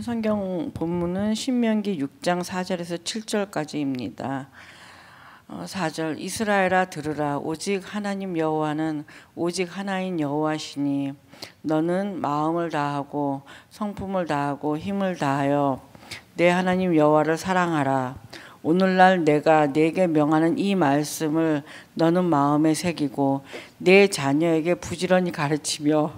성경 본문은 신명기 6장 4절에서 7절까지입니다. 4절 이스라엘아 들으라 오직 하나님 여호와는 오직 하나인 여호와시니 너는 마음을 다하고 성품을 다하고 힘을 다하여 내 하나님 여호와를 사랑하라. 오늘날 내가 네게 명하는 이 말씀을 너는 마음에 새기고 내 자녀에게 부지런히 가르치며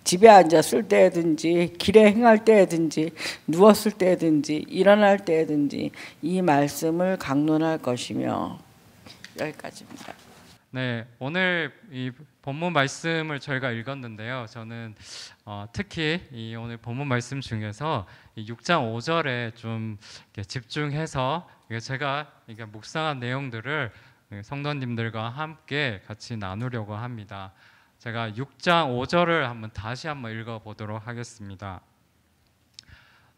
집에 앉았을 때든지 길에 행할 때든지 누웠을 때든지 일어날 때든지 이 말씀을 강론할 것이며. 여기까지입니다. 네, 오늘 이 본문 말씀을 저희가 읽었는데요. 저는 특히 이 오늘 본문 말씀 중에서 이 6장 5절에 좀 집중해서 제가 묵상한 내용들을 성도님들과 함께 같이 나누려고 합니다. 제가 6장 5절을 다시 한번 읽어보도록 하겠습니다.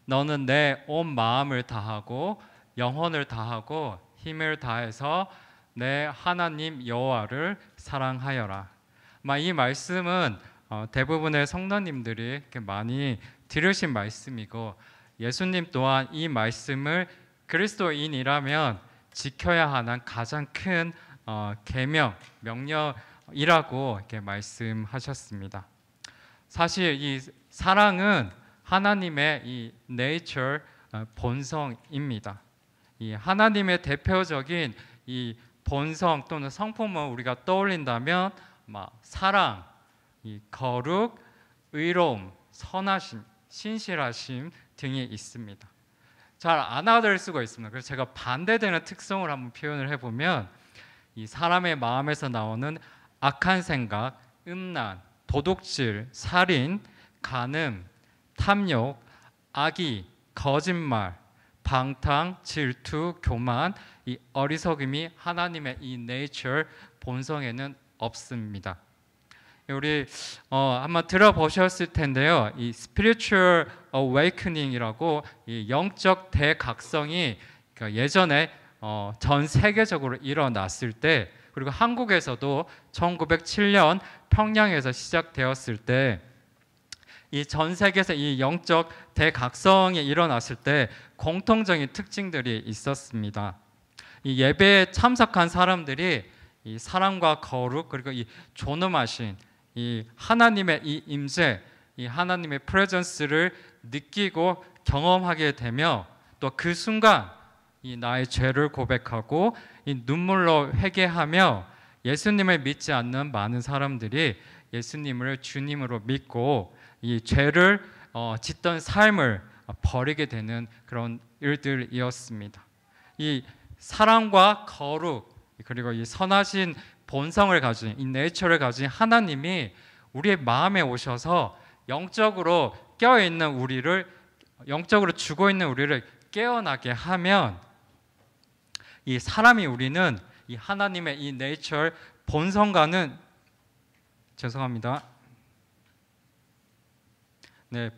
너는 내 온 마음을 다하고 영혼을 다하고 힘을 다해서 내 하나님 여호와를 사랑하여라. 이 말씀은 대부분의 성도님들이 이렇게 많이 들으신 말씀이고 예수님 또한 이 말씀을 그리스도인이라면 지켜야 하는 가장 큰 계명, 명령이라고 이렇게 말씀하셨습니다. 사실 이 사랑은 하나님의 이 네이처 본성입니다. 이 하나님의 대표적인 이 본성 또는 성품을 우리가 떠올린다면 사랑, 이 거룩, 의로움, 선하심, 신실하심 등이 있습니다. 잘 안 알아들 수가 있습니다. 그래서 제가 반대되는 특성을 한번 표현을 해보면 이 사람의 마음에서 나오는 악한 생각, 음란, 도둑질, 살인, 간음, 탐욕, 악의, 거짓말, 방탕, 질투, 교만, 이 어리석음이 하나님의 이 네이처 본성에는 없습니다. 우리 한번 들어보셨을 텐데요. 이 spiritual awakening이라고 이 영적 대각성이 예전에 전 세계적으로 일어났을 때, 그리고 한국에서도 1907년 평양에서 시작되었을 때, 이 전 세계에서 이 영적 대각성이 일어났을 때 공통적인 특징들이 있었습니다. 이 예배에 참석한 사람들이 이 사랑과 거룩 그리고 이 존엄하신 이 하나님의 이 임재, 이 하나님의 프레젠스를 느끼고 경험하게 되며 또 그 순간 이 나의 죄를 고백하고 이 눈물로 회개하며 예수님을 믿지 않는 많은 사람들이 예수님을 주님으로 믿고 이 죄를 짓던 삶을 버리게 되는 그런 일들이었습니다. 이 사랑과 거룩 그리고 이 선하신 본성을 가진 이 네이처를 가진 하나님이 우리의 마음에 오셔서 영적으로 깨어있는 우리를, 영적으로 죽어있는 우리를 깨어나게 하면 이 사람이 우리는 이 하나님의 이 네이처 본성과는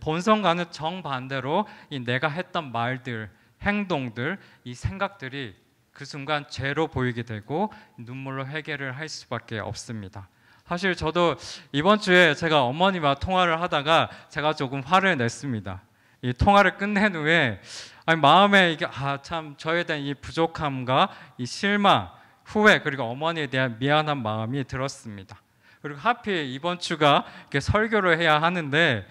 본성과는 정반대로 이 내가 했던 말들, 행동들, 이 생각들이 그 순간 죄로 보이게 되고 눈물로 회개를 할 수밖에 없습니다. 사실 저도 이번 주에 제가 어머니와 통화를 하다가 제가 조금 화를 냈습니다. 이 통화를 끝낸 후에 마음에 이게 참 저에 대한 이 부족함과 이 실망, 후회 그리고 어머니에 대한 미안한 마음이 들었습니다. 그리고 하필 이번 주가 이렇게 설교를 해야 하는데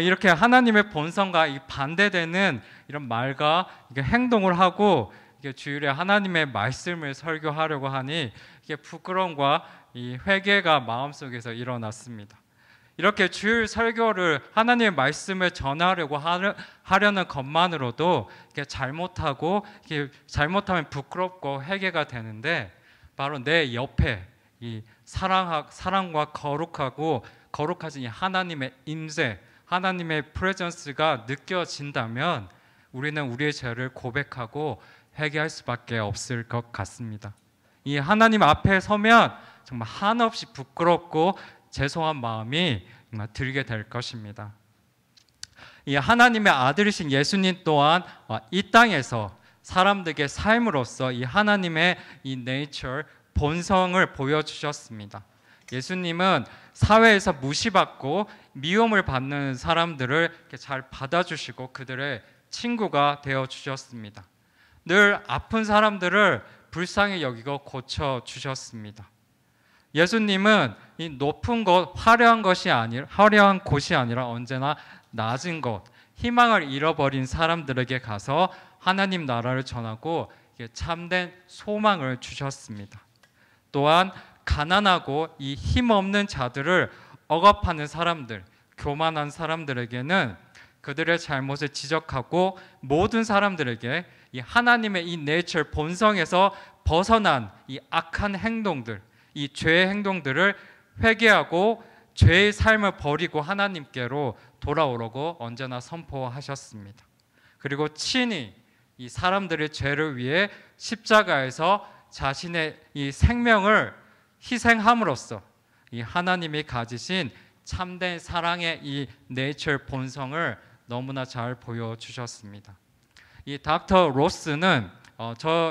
이렇게 하나님의 본성과 이 반대되는 이런 말과 이게 행동을 하고 이게 주일에 하나님의 말씀을 설교하려고 하니 이게 부끄러움과 이 회개가 마음속에서 일어났습니다. 이렇게 주일 설교를 하나님의 말씀을 전하려고 하려는 것만으로도 이게 잘못하고 이게 잘못하면 부끄럽고 회개가 되는데 바로 내 옆에 이 사랑과 거룩하고 거룩하신 이 하나님의 임재, 하나님의 프레젠스가 느껴진다면 우리는 우리의 죄를 고백하고 회개할 수밖에 없을 것 같습니다. 이 하나님 앞에 서면 정말 한없이 부끄럽고 죄송한 마음이 정말 들게 될 것입니다. 이 하나님의 아들이신 예수님 또한 이 땅에서 사람들에게 삶으로써 이 하나님의 이 네이처 본성을 보여주셨습니다. 예수님은 사회에서 무시받고 미움을 받는 사람들을 이렇게 잘 받아주시고 그들의 친구가 되어 주셨습니다. 늘 아픈 사람들을 불쌍히 여기고 고쳐 주셨습니다. 예수님은 이 높은 곳, 화려한 곳이 아니라 언제나 낮은 곳, 희망을 잃어버린 사람들에게 가서 하나님 나라를 전하고 참된 소망을 주셨습니다. 또한 가난하고 이 힘없는 자들을 억압하는 사람들, 교만한 사람들에게는 그들의 잘못을 지적하고 모든 사람들에게 이 하나님의 이 내처 본성에서 벗어난 이 악한 행동들, 이 죄의 행동들을 회개하고 죄의 삶을 버리고 하나님께로 돌아오라고 언제나 선포하셨습니다. 그리고 친히 이 사람들의 죄를 위해 십자가에서 자신의 이 생명을 희생함으로써 이 하나님이 가지신 참된 사랑의 이 내처 본성을 너무나 잘 보여주셨습니다. 이 닥터 로스는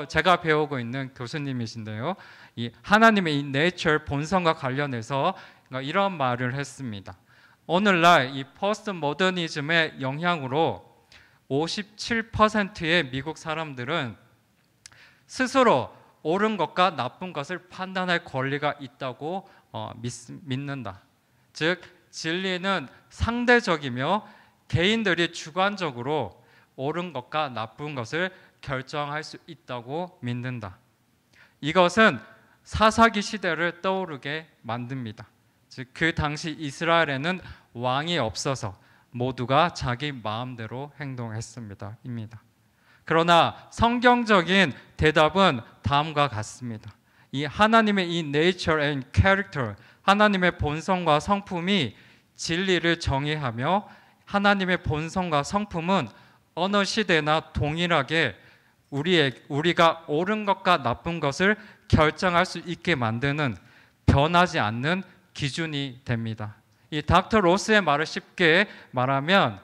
제가 배우고 있는 교수님이신데요. 이 하나님의 이 내처 본성과 관련해서 이런 말을 했습니다. 오늘날 이 포스트 모더니즘의 영향으로 57%의 미국 사람들은 스스로 옳은 것과 나쁜 것을 판단할 권리가 있다고 믿는다. 즉 진리는 상대적이며 개인들이 주관적으로 옳은 것과 나쁜 것을 결정할 수 있다고 믿는다. 이것은 사사기 시대를 떠오르게 만듭니다. 즉 그 당시 이스라엘에는 왕이 없어서 모두가 자기 마음대로 행동했습니다. 그러나 성경적인 대답은 다음과 같습니다. 이 하나님의 이 nature and character, 하나님의 본성과 성품이 진리를 정의하며 하나님의 본성과 성품은 어느 시대나 동일하게 우리가 옳은 것과 나쁜 것을 결정할 수 있게 만드는 변하지 않는 기준이 됩니다. 이 닥터 로스의 말을 쉽게 말하면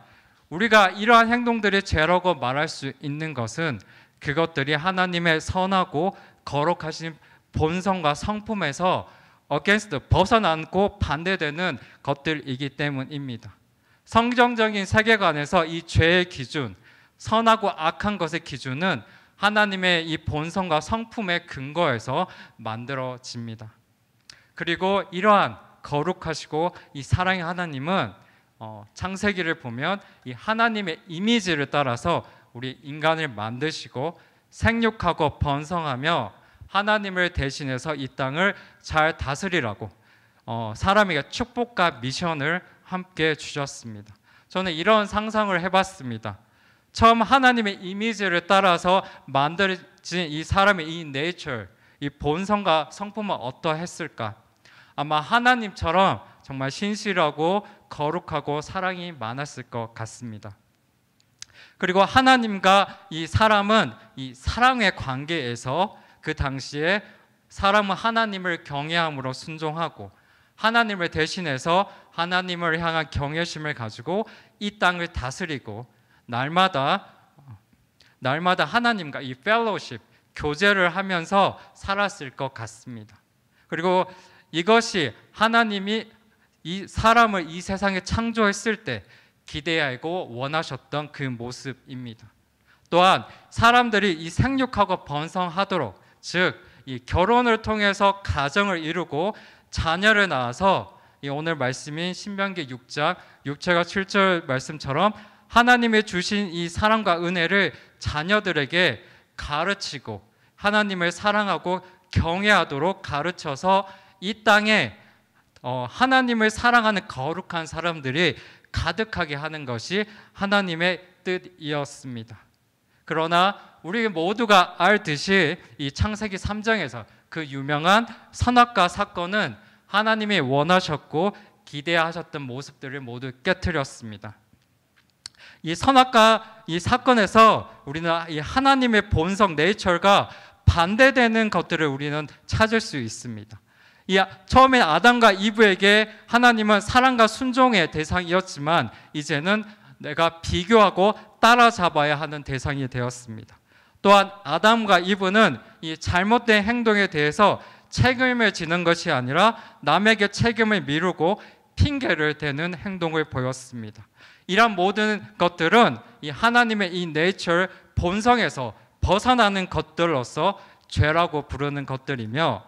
우리가 이러한 행동들이 죄라고 말할 수 있는 것은 그것들이 하나님의 선하고 거룩하신 본성과 성품에서 against, 벗어나고 반대되는 것들이기 때문입니다. 성경적인 세계관에서 이 죄의 기준, 선하고 악한 것의 기준은 하나님의 이 본성과 성품의 근거에서 만들어집니다. 그리고 이러한 거룩하시고 이 사랑의 하나님은 창세기를 보면 이 하나님의 이미지를 따라서 우리 인간을 만드시고 생육하고 번성하며 하나님을 대신해서 이 땅을 잘 다스리라고 사람에게 축복과 미션을 함께 주셨습니다. 저는 이런 상상을 해봤습니다. 처음 하나님의 이미지를 따라서 만들어진 이 사람의 이 네이처, 이 본성과 성품은 어떠했을까? 아마 하나님처럼 정말 신실하고 거룩하고 사랑이 많았을 것 같습니다. 그리고 하나님과 이 사람은 이 사랑의 관계에서 그 당시에 사람은 하나님을 경외함으로 순종하고 하나님을 대신해서 하나님을 향한 경외심을 가지고 이 땅을 다스리고 날마다 하나님과 이 펠로우십, 교제를 하면서 살았을 것 같습니다. 그리고 이것이 하나님이 이 사람을 이 세상에 창조했을 때 기대하고 원하셨던 그 모습입니다. 또한 사람들이 이 생육하고 번성하도록, 즉 이 결혼을 통해서 가정을 이루고 자녀를 낳아서 이 오늘 말씀인 신명기 6장 6절과 7절 말씀처럼 하나님의 주신 이 사랑과 은혜를 자녀들에게 가르치고 하나님을 사랑하고 경외하도록 가르쳐서 이 땅에 하나님을 사랑하는 거룩한 사람들이 가득하게 하는 것이 하나님의 뜻이었습니다. 그러나 우리 모두가 알듯이 이 창세기 3장에서 그 유명한 선악과 사건은 하나님이 원하셨고 기대하셨던 모습들을 모두 깨트렸습니다. 이 선악과 이 사건에서 우리는 이 하나님의 본성, 네이처가 반대되는 것들을 우리는 찾을 수 있습니다. 처음에 아담과 이브에게 하나님은 사랑과 순종의 대상이었지만 이제는 내가 비교하고 따라잡아야 하는 대상이 되었습니다. 또한 아담과 이브는 이 잘못된 행동에 대해서 책임을 지는 것이 아니라 남에게 책임을 미루고 핑계를 대는 행동을 보였습니다. 이런 모든 것들은 이 하나님의 이 네이처 본성에서 벗어나는 것들로서 죄라고 부르는 것들이며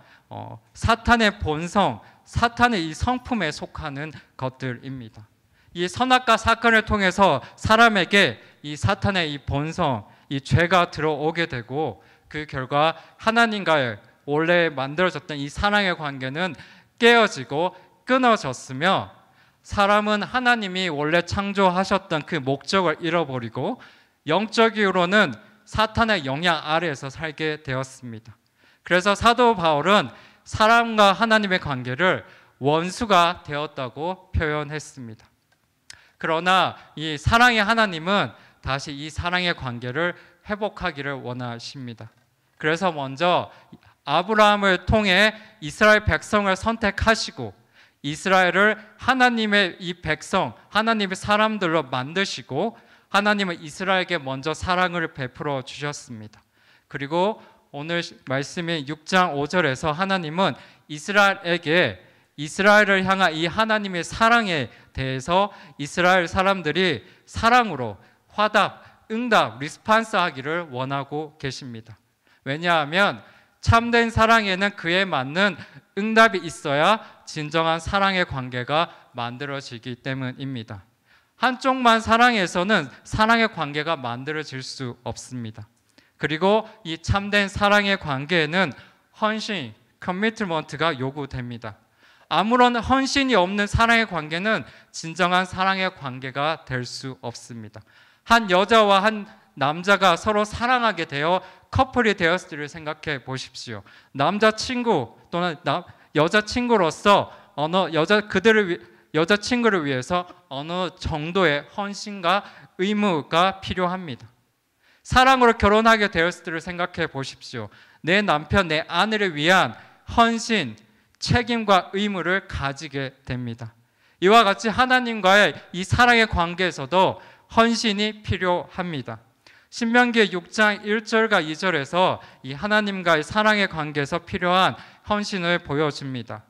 사탄의 본성, 사탄의 이 성품에 속하는 것들입니다. 이 선악과 사건을 통해서 사람에게 이 사탄의 이 본성, 이 죄가 들어오게 되고 그 결과 하나님과의 원래 만들어졌던 이 사랑의 관계는 깨어지고 끊어졌으며 사람은 하나님이 원래 창조하셨던 그 목적을 잃어버리고 영적으로는 사탄의 영향 아래에서 살게 되었습니다. 그래서 사도 바울은 사람과 하나님의 관계를 원수가 되었다고 표현했습니다. 그러나 이 사랑의 하나님은 다시 이 사랑의 관계를 회복하기를 원하십니다. 그래서 먼저 아브라함을 통해 이스라엘 백성을 선택하시고 이스라엘을 하나님의 이 백성, 하나님의 사람들로 만드시고 하나님은 이스라엘에게 먼저 사랑을 베풀어 주셨습니다. 그리고 오늘 말씀인 6장 5절에서 하나님은 이스라엘에게 이스라엘을 향한 이 하나님의 사랑에 대해서 이스라엘 사람들이 사랑으로 화답, 응답, 리스판스 하기를 원하고 계십니다. 왜냐하면 참된 사랑에는 그에 맞는 응답이 있어야 진정한 사랑의 관계가 만들어지기 때문입니다. 한쪽만 사랑해서는 사랑의 관계가 만들어질 수 없습니다. 그리고 이 참된 사랑의 관계에는 헌신, 커미트먼트가 요구됩니다. 아무런 헌신이 없는 사랑의 관계는 진정한 사랑의 관계가 될 수 없습니다. 한 여자와 한 남자가 서로 사랑하게 되어 커플이 되었을 때를 생각해 보십시오. 남자친구 또는 여자친구로서 여자친구를 위해서 어느 정도의 헌신과 의무가 필요합니다. 사랑으로 결혼하게 되었을 때를 생각해 보십시오. 내 남편, 내 아내를 위한 헌신, 책임과 의무를 가지게 됩니다. 이와 같이 하나님과의 이 사랑의 관계에서도 헌신이 필요합니다. 신명기 6장 1절과 2절에서 이 하나님과의 사랑의 관계에서 필요한 헌신을 보여줍니다.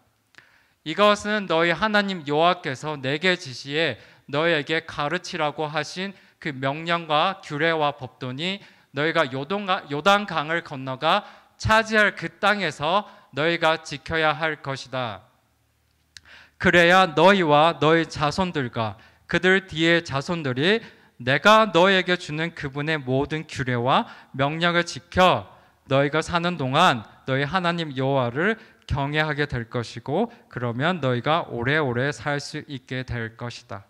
이것은 너희 하나님 여호와께서 내게 지시해 너희에게 가르치라고 하신 그 명령과 규례와 법도니 너희가 요단강을 건너가 차지할 그 땅에서 너희가 지켜야 할 것이다. 그래야 너희와 너희 자손들과 그들 뒤의 자손들이 내가 너희에게 주는 그분의 모든 규례와 명령을 지켜 너희가 사는 동안 너희 하나님 여호와를 경외하게 될 것이고 그러면 너희가 오래오래 살 수 있게 될 것이다.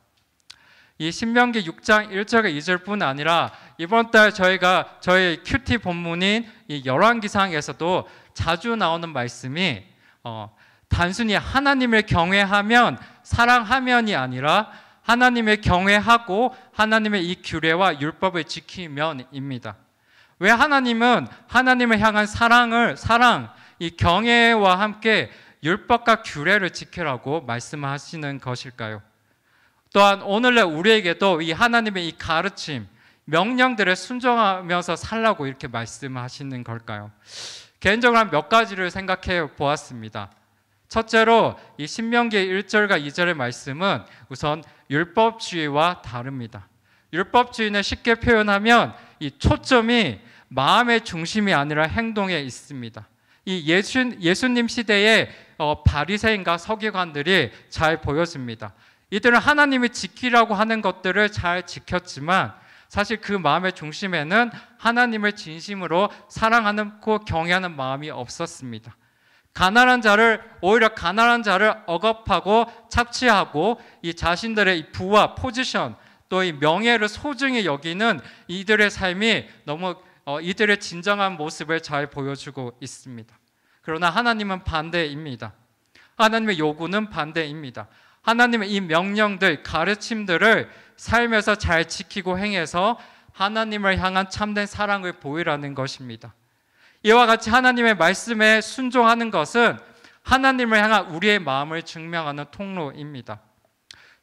이 신명기 6장 1절과 2절뿐 아니라 이번 달 저희 큐티 본문인 이 열왕기상에서도 자주 나오는 말씀이 단순히 하나님을 경외하면 사랑하면이 아니라 하나님을 경외하고 하나님의 이 규례와 율법을 지키면입니다. 왜 하나님은 하나님을 향한 사랑, 이 경외와 함께 율법과 규례를 지키라고 말씀하시는 것일까요? 또한 오늘날 우리에게도 이 하나님의 이 가르침, 명령들에 순종하면서 살라고 이렇게 말씀하시는 걸까요? 개인적으로 한 몇 가지를 생각해 보았습니다. 첫째로 이 신명기 1절과 2절의 말씀은 우선 율법주의와 다릅니다. 율법주의는 쉽게 표현하면 이 초점이 마음의 중심이 아니라 행동에 있습니다. 이 예수님 시대의 바리새인과 서기관들이 잘 보여집니다. 이들은 하나님이 지키라고 하는 것들을 잘 지켰지만 사실 그 마음의 중심에는 하나님을 진심으로 사랑하고 경외하는 마음이 없었습니다. 오히려 가난한 자를 억압하고 착취하고 이 자신들의 이 부와 포지션 또 이 명예를 소중히 여기는 이들의 삶이 너무 이들의 진정한 모습을 잘 보여주고 있습니다. 그러나 하나님은 반대입니다. 하나님의 요구는 반대입니다. 하나님의 이 명령들, 가르침들을 삶에서 잘 지키고 행해서 하나님을 향한 참된 사랑을 보이라는 것입니다. 이와 같이 하나님의 말씀에 순종하는 것은 하나님을 향한 우리의 마음을 증명하는 통로입니다.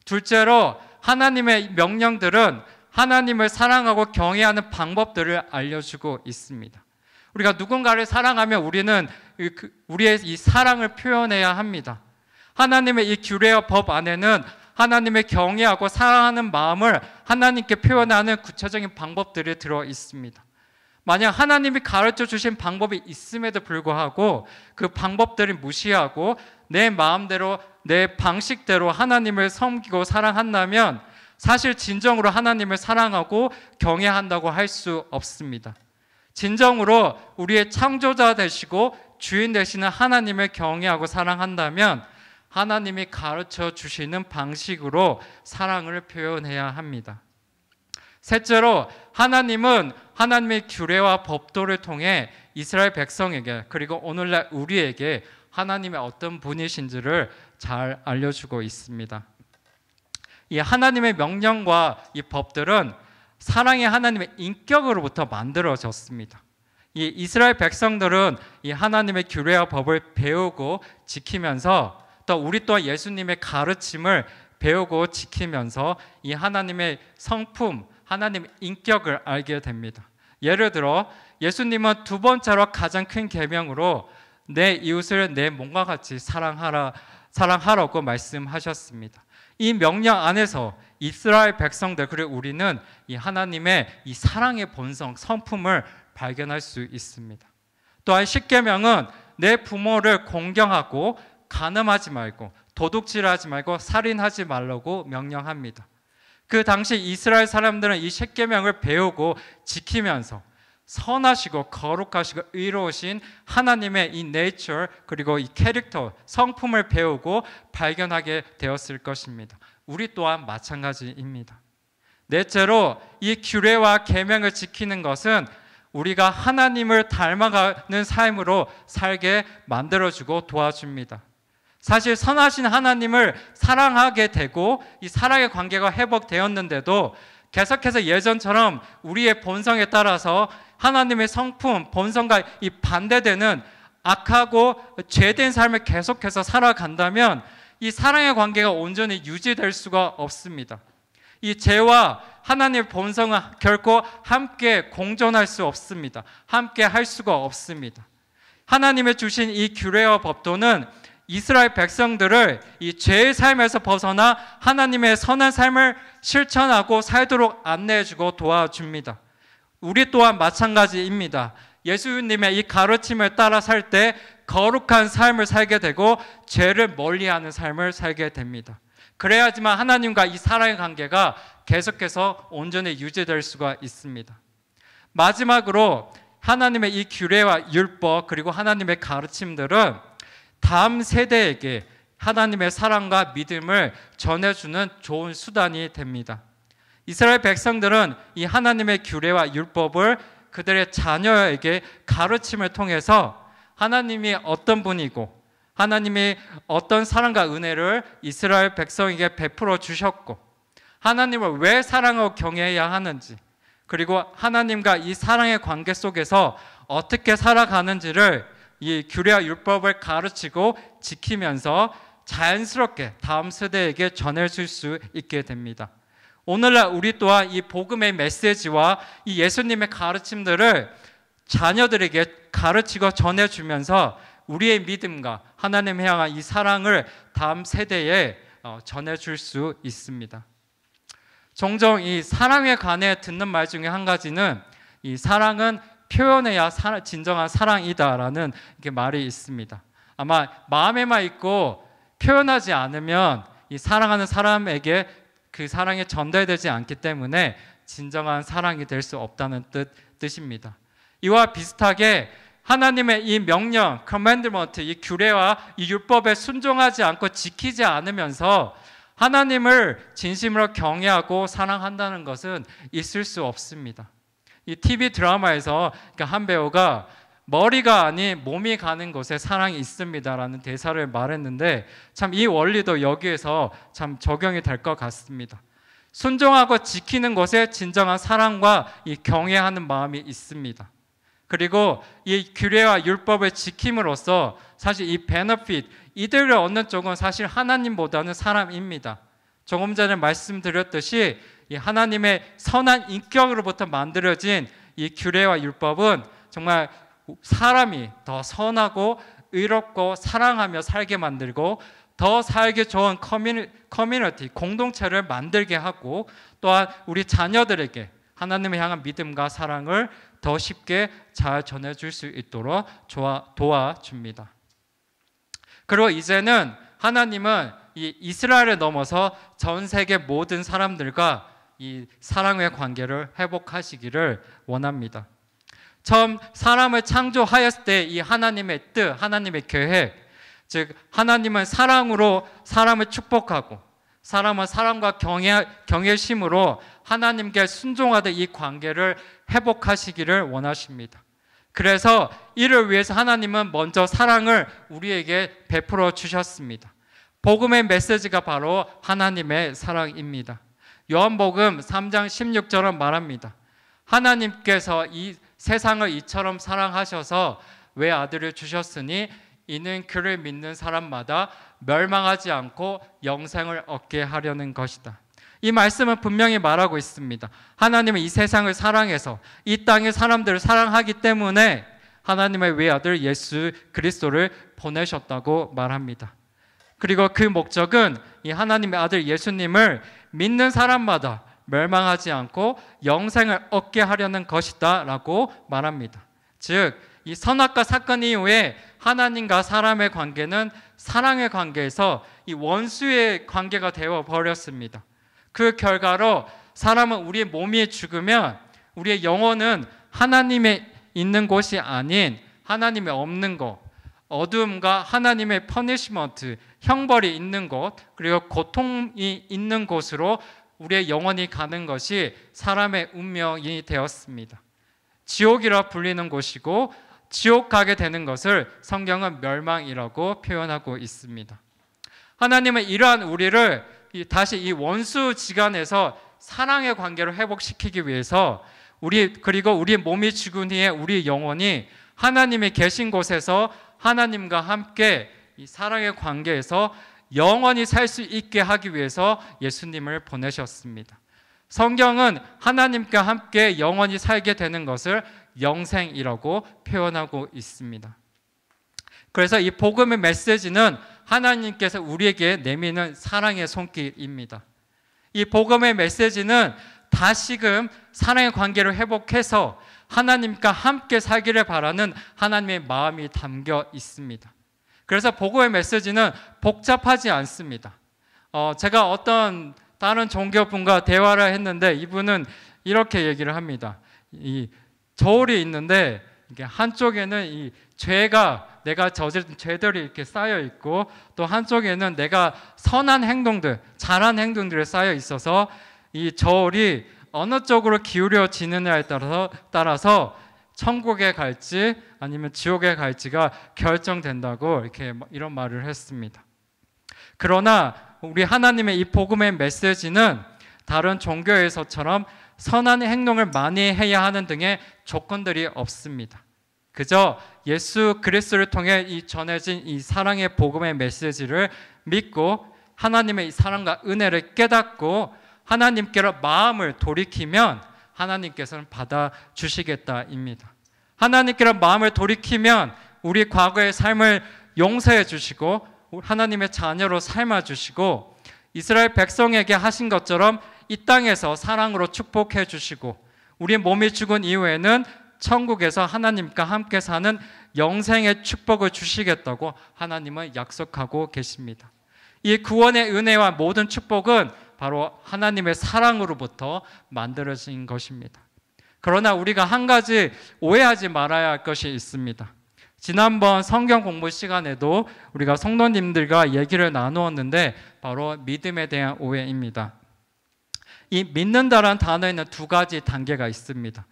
둘째로 하나님의 명령들은 하나님을 사랑하고 경외하는 방법들을 알려주고 있습니다. 우리가 누군가를 사랑하면 우리는 우리의 이 사랑을 표현해야 합니다. 하나님의 이 규례와 법 안에는 하나님의 경외하고 사랑하는 마음을 하나님께 표현하는 구체적인 방법들이 들어 있습니다. 만약 하나님이 가르쳐 주신 방법이 있음에도 불구하고 그 방법들을 무시하고 내 마음대로 내 방식대로 하나님을 섬기고 사랑한다면 사실 진정으로 하나님을 사랑하고 경외한다고 할 수 없습니다. 진정으로 우리의 창조자 되시고 주인 되시는 하나님을 경외하고 사랑한다면 하나님이 가르쳐 주시는 방식으로 사랑을 표현해야 합니다. 셋째로 하나님은 하나님의 규례와 법도를 통해 이스라엘 백성에게 그리고 오늘날 우리에게 하나님의 어떤 분이신지를 잘 알려주고 있습니다. 이 하나님의 명령과 이 법들은 사랑의 하나님의 인격으로부터 만들어졌습니다. 이 이스라엘 백성들은 이 하나님의 규례와 법을 배우고 지키면서 또 우리 또한 예수님의 가르침을 배우고 지키면서 이 하나님의 성품, 하나님의 인격을 알게 됩니다. 예를 들어 예수님은 두 번째로 가장 큰 계명으로 내 이웃을 내 몸과 같이 사랑하라고 말씀하셨습니다. 이 명령 안에서 이스라엘 백성들 그리고 우리는 이 하나님의 이 사랑의 본성, 성품을 발견할 수 있습니다. 또한 십계명은 내 부모를 공경하고 간음하지 말고 도둑질하지 말고 살인하지 말라고 명령합니다. 그 당시 이스라엘 사람들은 이 십계명을 배우고 지키면서 선하시고 거룩하시고 의로우신 하나님의 이 네이처 그리고 이 캐릭터, 성품을 배우고 발견하게 되었을 것입니다. 우리 또한 마찬가지입니다. 넷째로 이 규례와 계명을 지키는 것은 우리가 하나님을 닮아가는 삶으로 살게 만들어주고 도와줍니다. 사실 선하신 하나님을 사랑하게 되고 이 사랑의 관계가 회복되었는데도 계속해서 예전처럼 우리의 본성에 따라서 하나님의 성품, 본성과 이 반대되는 악하고 죄된 삶을 계속해서 살아간다면 이 사랑의 관계가 온전히 유지될 수가 없습니다. 이 죄와 하나님의 본성은 결코 함께 공존할 수 없습니다. 함께 할 수가 없습니다. 하나님의 주신 이 규례와 법도는 이스라엘 백성들을 이 죄의 삶에서 벗어나 하나님의 선한 삶을 실천하고 살도록 안내해주고 도와줍니다. 우리 또한 마찬가지입니다. 예수님의 이 가르침을 따라 살 때 거룩한 삶을 살게 되고 죄를 멀리하는 삶을 살게 됩니다. 그래야지만 하나님과 이 사랑의 관계가 계속해서 온전히 유지될 수가 있습니다. 마지막으로 하나님의 이 규례와 율법 그리고 하나님의 가르침들은 다음 세대에게 하나님의 사랑과 믿음을 전해주는 좋은 수단이 됩니다. 이스라엘 백성들은 이 하나님의 규례와 율법을 그들의 자녀에게 가르침을 통해서 하나님이 어떤 분이고 하나님이 어떤 사랑과 은혜를 이스라엘 백성에게 베풀어 주셨고 하나님을 왜 사랑하고 경외해야 하는지 그리고 하나님과 이 사랑의 관계 속에서 어떻게 살아가는지를 이 규례와 율법을 가르치고 지키면서 자연스럽게 다음 세대에게 전해줄 수 있게 됩니다. 오늘날 우리 또한 이 복음의 메시지와 이 예수님의 가르침들을 자녀들에게 가르치고 전해주면서 우리의 믿음과 하나님을 향한 이 사랑을 다음 세대에 전해줄 수 있습니다. 종종 이 사랑에 관해 듣는 말 중에 한 가지는 이 사랑은 표현해야 진정한 사랑이다라는 이렇게 말이 있습니다. 아마 마음에만 있고 표현하지 않으면 이 사랑하는 사람에게 그 사랑이 전달되지 않기 때문에 진정한 사랑이 될 수 없다는 뜻입니다. 이와 비슷하게 하나님의 이 명령, commandment, 이 규례와 이 율법에 순종하지 않고 지키지 않으면서 하나님을 진심으로 경외하고 사랑한다는 것은 있을 수 없습니다. 이 TV 드라마에서 한 배우가 머리가 아닌 몸이 가는 곳에 사랑이 있습니다라는 대사를 말했는데 참 이 원리도 여기에서 참 적용이 될 것 같습니다. 순종하고 지키는 것에 진정한 사랑과 이 경외하는 마음이 있습니다. 그리고 이 규례와 율법을 지킴으로써 사실 이 베너핏, 이들을 얻는 쪽은 사실 하나님보다는 사람입니다. 조금 전에 말씀드렸듯이 이 하나님의 선한 인격으로부터 만들어진 이 규례와 율법은 정말 사람이 더 선하고 의롭고 사랑하며 살게 만들고 더 살기 좋은 커뮤니티, 공동체를 만들게 하고 또한 우리 자녀들에게 하나님을 향한 믿음과 사랑을 더 쉽게 잘 전해줄 수 있도록 도와줍니다. 그리고 이제는 하나님은 이 이스라엘을 넘어서 전 세계 모든 사람들과 이 사랑의 관계를 회복하시기를 원합니다. 처음 사람을 창조하였을 때 이 하나님의 뜻, 하나님의 계획, 즉 하나님은 사랑으로 사람을 축복하고 사람은 사랑과 경외심으로 하나님께 순종하듯 이 관계를 회복하시기를 원하십니다. 그래서 이를 위해서 하나님은 먼저 사랑을 우리에게 베풀어 주셨습니다. 복음의 메시지가 바로 하나님의 사랑입니다. 요한복음 3장 16절은 말합니다. 하나님께서 이 세상을 이처럼 사랑하셔서 외아들을 주셨으니 이는 그를 믿는 사람마다 멸망하지 않고 영생을 얻게 하려는 것이다. 이 말씀은 분명히 말하고 있습니다. 하나님은 이 세상을 사랑해서 이 땅의 사람들을 사랑하기 때문에 하나님의 외아들 예수 그리스도를 보내셨다고 말합니다. 그리고 그 목적은 이 하나님의 아들 예수님을 믿는 사람마다 멸망하지 않고 영생을 얻게 하려는 것이다 라고 말합니다. 즉, 이 선악과 사건 이후에 하나님과 사람의 관계는 사랑의 관계에서 이 원수의 관계가 되어 버렸습니다. 그 결과로 사람은 우리의 몸이 죽으면 우리의 영혼은 하나님의 있는 곳이 아닌 하나님의 없는 곳, 어둠과 하나님의 퍼니시먼트, 형벌이 있는 곳, 그리고 고통이 있는 곳으로 우리의 영혼이 가는 것이 사람의 운명이 되었습니다. 지옥이라 불리는 곳이고 지옥 가게 되는 것을 성경은 멸망이라고 표현하고 있습니다. 하나님은 이러한 우리를 다시 이 원수지간에서 사랑의 관계를 회복시키기 위해서 그리고 우리 몸이 죽은 후에 우리 영혼이 하나님이 계신 곳에서 하나님과 함께 이 사랑의 관계에서 영원히 살 수 있게 하기 위해서 예수님을 보내셨습니다. 성경은 하나님과 함께 영원히 살게 되는 것을 영생이라고 표현하고 있습니다. 그래서 이 복음의 메시지는 하나님께서 우리에게 내미는 사랑의 손길입니다. 이 복음의 메시지는 다시금 사랑의 관계를 회복해서 하나님과 함께 살기를 바라는 하나님의 마음이 담겨 있습니다. 그래서 복음의 메시지는 복잡하지 않습니다. 제가 어떤 다른 종교분과 대화를 했는데 이분은 이렇게 얘기를 합니다. 이 저울이 있는데 이게 한쪽에는 이 내가 저지른 죄들이 이렇게 쌓여 있고 또 한쪽에는 내가 선한 행동들, 잘한 행동들이 쌓여 있어서 이 저울이 어느 쪽으로 기울여지느냐에 따라서 천국에 갈지 아니면 지옥에 갈지가 결정된다고 이런 말을 했습니다. 그러나 우리 하나님의 이 복음의 메시지는 다른 종교에서처럼 선한 행동을 많이 해야 하는 등의 조건들이 없습니다. 그저 예수 그리스도를 통해 전해진 이 사랑의 복음의 메시지를 믿고 하나님의 이 사랑과 은혜를 깨닫고 하나님께로 마음을 돌이키면 하나님께서는 받아주시겠다입니다. 하나님께로 마음을 돌이키면 우리 과거의 삶을 용서해 주시고 하나님의 자녀로 삶아 주시고 이스라엘 백성에게 하신 것처럼 이 땅에서 사랑으로 축복해 주시고 우리 몸이 죽은 이후에는 천국에서 하나님과 함께 사는 영생의 축복을 주시겠다고 하나님은 약속하고 계십니다. 이 구원의 은혜와 모든 축복은 바로 하나님의 사랑으로부터 만들어진 것입니다. 그러나 우리가 한 가지 오해하지 말아야 할 것이 있습니다. 지난번 성경 공부 시간에도 우리가 성도님들과 얘기를 나누었는데 바로 믿음에 대한 오해입니다. 이 믿는다라는 단어에는 두 가지 단계가 있습니다.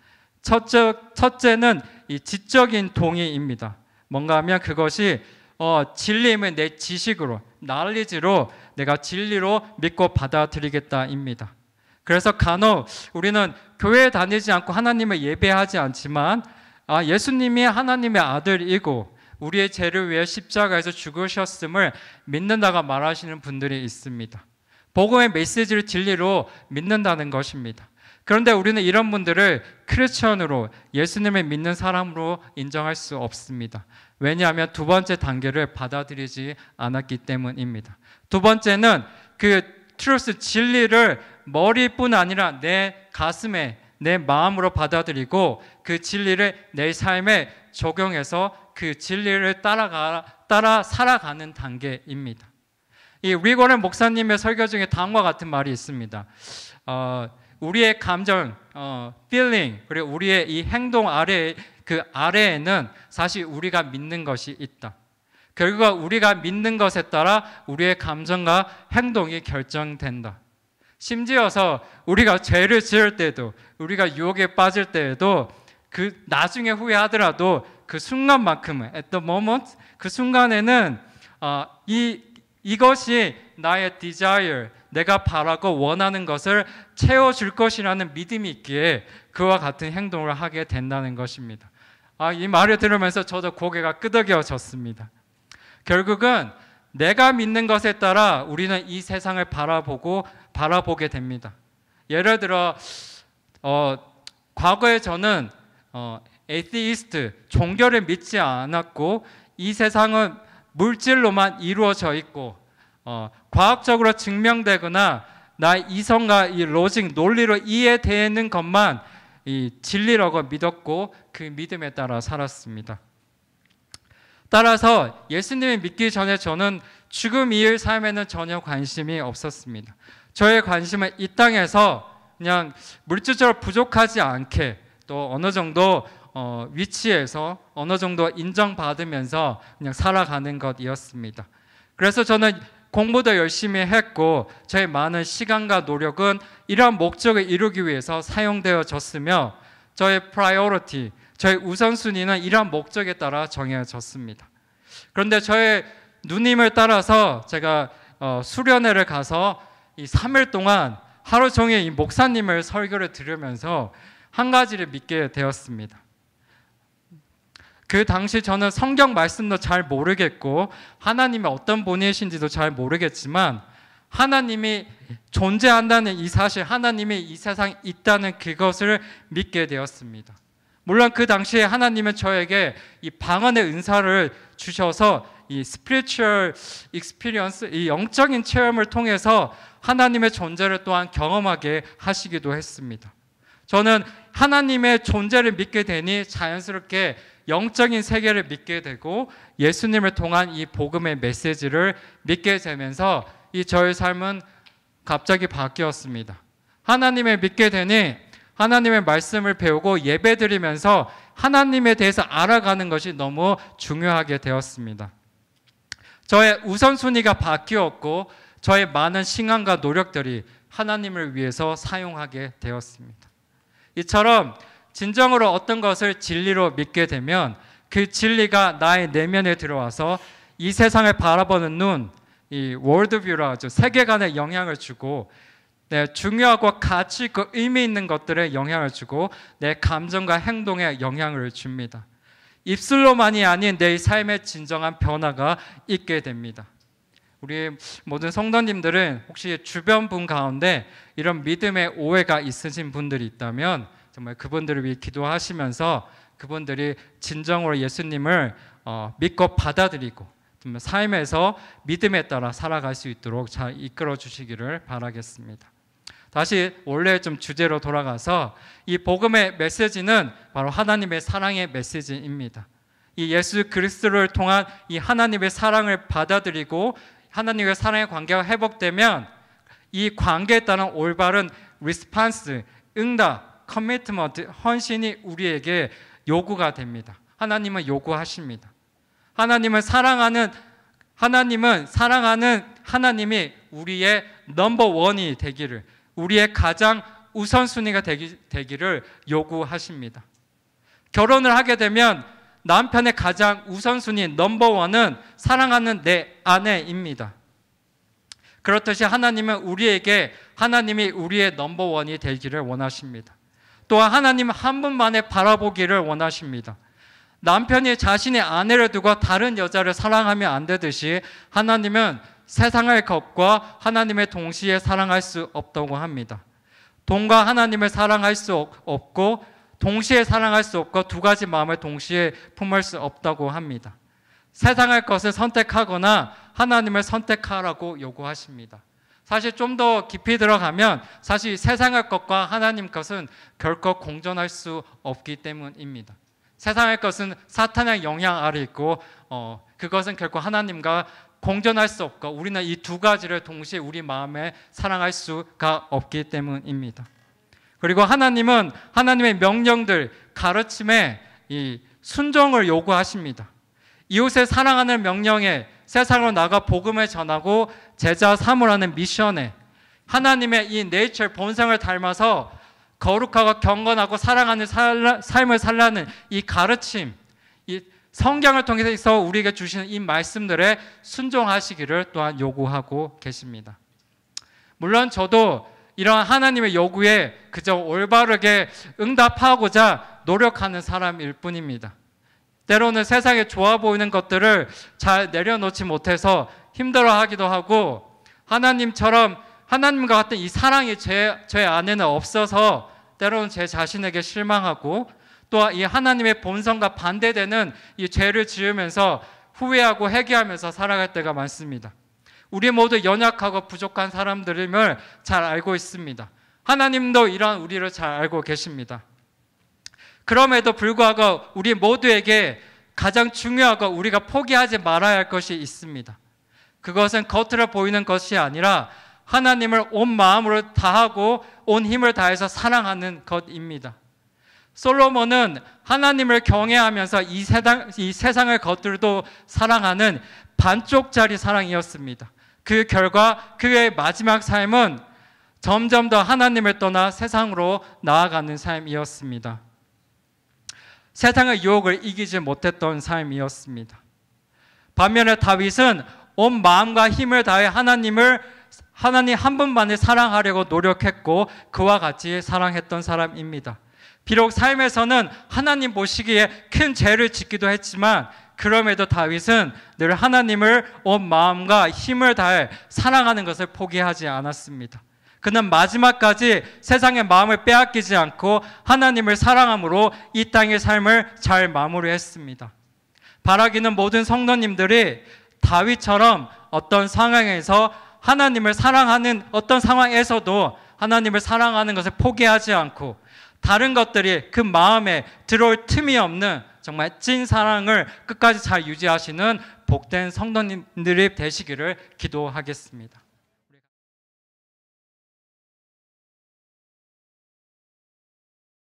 첫째는 이 지적인 동의입니다. 뭔가 하면 그것이 진리임을 내 지식으로, knowledge로 내가 진리로 믿고 받아들이겠다입니다. 그래서 간혹 우리는 교회에 다니지 않고 하나님을 예배하지 않지만 예수님이 하나님의 아들이고 우리의 죄를 위해 십자가에서 죽으셨음을 믿는다고 말하시는 분들이 있습니다. 복음의 메시지를 진리로 믿는다는 것입니다. 그런데 우리는 이런 분들을 크리스천으로, 예수님을 믿는 사람으로 인정할 수 없습니다. 왜냐하면 두 번째 단계를 받아들이지 않았기 때문입니다. 두 번째는 그 트루스, 진리를 머리뿐 아니라 내 가슴에, 내 마음으로 받아들이고 그 진리를 내 삶에 적용해서 그 진리를 따라 살아가는 단계입니다. 이 리고렌 목사님의 설교 중에 다음과 같은 말이 있습니다. 우리의 감정, feeling, 그리고 우리의 이 행동 아래에는 사실 우리가 믿는 것이 있다. 결국 우리가 믿는 것에 따라 우리의 감정과 행동이 결정된다. 심지어서 우리가 죄를 지을 때도, 우리가 유혹에 빠질 때에도 그 나중에 후회하더라도 그 순간만큼은, at the moment, 그 순간에는 이것이 나의 desire, 내가 바라고 원하는 것을 채워줄 것이라는 믿음이 있기에 그와 같은 행동을 하게 된다는 것입니다. 이 말을 들으면서 저도 고개가 끄덕여졌습니다. 결국은 내가 믿는 것에 따라 우리는 이 세상을 바라보게 됩니다. 예를 들어 과거에 저는 에이티이스트, 종교를 믿지 않았고 이 세상은 물질로만 이루어져 있고 과학적으로 증명되거나 나의 이성과 이 로직, 논리로 이해되는 것만 이 진리라고 믿었고 그 믿음에 따라 살았습니다. 따라서 예수님을 믿기 전에 저는 죽음 이후의 삶에는 전혀 관심이 없었습니다. 저의 관심은 이 땅에서 그냥 물질적으로 부족하지 않게, 또 어느 정도 위치에서 어느 정도 인정받으면서 그냥 살아가는 것이었습니다. 그래서 저는 공부도 열심히 했고 저의 많은 시간과 노력은 이러한 목적을 이루기 위해서 사용되어졌으며 저의 priority, 저의 우선순위는 이러한 목적에 따라 정해졌습니다. 그런데 저의 누님을 따라서 제가 수련회를 가서 이 3일 동안 하루 종일 이 목사님을 설교를 들으면서 한 가지를 믿게 되었습니다. 그 당시 저는 성경 말씀도 잘 모르겠고 하나님이 어떤 분이신지도 잘 모르겠지만 하나님이 존재한다는 이 사실, 하나님이 이 세상에 있다는 그것을 믿게 되었습니다. 물론 그 당시에 하나님은 저에게 이 방언의 은사를 주셔서 이 spiritual experience, 이 영적인 체험을 통해서 하나님의 존재를 또한 경험하게 하시기도 했습니다. 저는 하나님의 존재를 믿게 되니 자연스럽게 영적인 세계를 믿게 되고 예수님을 통한 이 복음의 메시지를 믿게 되면서 이 저의 삶은 갑자기 바뀌었습니다. 하나님을 믿게 되니 하나님의 말씀을 배우고 예배드리면서 하나님에 대해서 알아가는 것이 너무 중요하게 되었습니다. 저의 우선순위가 바뀌었고 저의 많은 시간과 노력들이 하나님을 위해서 사용하게 되었습니다. 이처럼 진정으로 어떤 것을 진리로 믿게 되면 그 진리가 나의 내면에 들어와서 이 세상을 바라보는 눈, 이 월드뷰라 하죠. 세계관에 영향을 주고 중요하고 가치 있고 의미 있는 것들에 영향을 주고 내 감정과 행동에 영향을 줍니다. 입술로만이 아닌 내 삶의 진정한 변화가 있게 됩니다. 우리 모든 성도님들은 혹시 주변 분 가운데 이런 믿음의 오해가 있으신 분들이 있다면 정말 그분들을 위해 기도하시면서 그분들이 진정으로 예수님을 믿고 받아들이고 삶에서 믿음에 따라 살아갈 수 있도록 잘 이끌어 주시기를 바라겠습니다. 다시 원래 좀 주제로 돌아가서 이 복음의 메시지는 바로 하나님의 사랑의 메시지입니다. 이 예수 그리스도를 통한 이 하나님의 사랑을 받아들이고 하나님의 사랑의 관계가 회복되면 이 관계에 따른 올바른 리스판스, 응답, 커미트먼트, 헌신이 우리에게 요구가 됩니다. 하나님은 요구하십니다. 하나님은 사랑하는 하나님이 우리의 넘버 원이 되기를, 우리의 가장 우선순위가 되기를 요구하십니다. 결혼을 하게 되면 남편의 가장 우선순위 넘버 원은 사랑하는 내 아내입니다. 그렇듯이 하나님은 하나님이 우리의 넘버 원이 되기를 원하십니다. 또한 하나님은 한 분만에 바라보기를 원하십니다. 남편이 자신의 아내를 두고 다른 여자를 사랑하면 안 되듯이 하나님은 세상의 것과 하나님의 동시에 사랑할 수 없다고 합니다. 돈과 하나님을 사랑할 수 없고 동시에 사랑할 수 없고 두 가지 마음을 동시에 품을 수 없다고 합니다. 세상의 것을 선택하거나 하나님을 선택하라고 요구하십니다. 사실 좀 더 깊이 들어가면 사실 세상의 것과 하나님 것은 결코 공존할 수 없기 때문입니다. 세상의 것은 사탄의 영향 아래 있고 그것은 결코 하나님과 공존할 수 없고 우리는 이 두 가지를 동시에 우리 마음에 사랑할 수가 없기 때문입니다. 그리고 하나님은 하나님의 명령들, 가르침에 이 순종을 요구하십니다. 이웃을 사랑하는 명령에 세상으로 나가 복음을 전하고 제자 삼으라는 미션에 하나님의 이 네이처 본성을 닮아서 거룩하고 경건하고 사랑하는 삶을 살라는 이 가르침, 이 성경을 통해서 우리에게 주시는 이 말씀들에 순종하시기를 또한 요구하고 계십니다. 물론 저도 이러한 하나님의 요구에 그저 올바르게 응답하고자 노력하는 사람일 뿐입니다. 때로는 세상에 좋아 보이는 것들을 잘 내려놓지 못해서 힘들어하기도 하고 하나님과 같은 이 사랑이 제 안에는 없어서 때로는 제 자신에게 실망하고 또 이 하나님의 본성과 반대되는 이 죄를 지으면서 후회하고 회개하면서 살아갈 때가 많습니다. 우리 모두 연약하고 부족한 사람들임을 잘 알고 있습니다. 하나님도 이러한 우리를 잘 알고 계십니다. 그럼에도 불구하고 우리 모두에게 가장 중요하고 우리가 포기하지 말아야 할 것이 있습니다. 그것은 겉으로 보이는 것이 아니라 하나님을 온 마음으로 다하고 온 힘을 다해서 사랑하는 것입니다. 솔로몬은 하나님을 경외하면서 이 세상의 것들도 사랑하는 반쪽짜리 사랑이었습니다. 그 결과 그의 마지막 삶은 점점 더 하나님을 떠나 세상으로 나아가는 삶이었습니다. 세상의 유혹을 이기지 못했던 삶이었습니다. 반면에 다윗은 온 마음과 힘을 다해 하나님 한 분만을 사랑하려고 노력했고 그와 같이 사랑했던 사람입니다. 비록 삶에서는 하나님 보시기에 큰 죄를 짓기도 했지만 그럼에도 다윗은 늘 하나님을 온 마음과 힘을 다해 사랑하는 것을 포기하지 않았습니다. 그는 마지막까지 세상의 마음을 빼앗기지 않고 하나님을 사랑함으로 이 땅의 삶을 잘 마무리했습니다. 바라기는 모든 성도님들이 다윗처럼 어떤 상황에서 하나님을 사랑하는 어떤 상황에서도 하나님을 사랑하는 것을 포기하지 않고 다른 것들이 그 마음에 들어올 틈이 없는 정말 찐 사랑을 끝까지 잘 유지하시는 복된 성도님들이 되시기를 기도하겠습니다.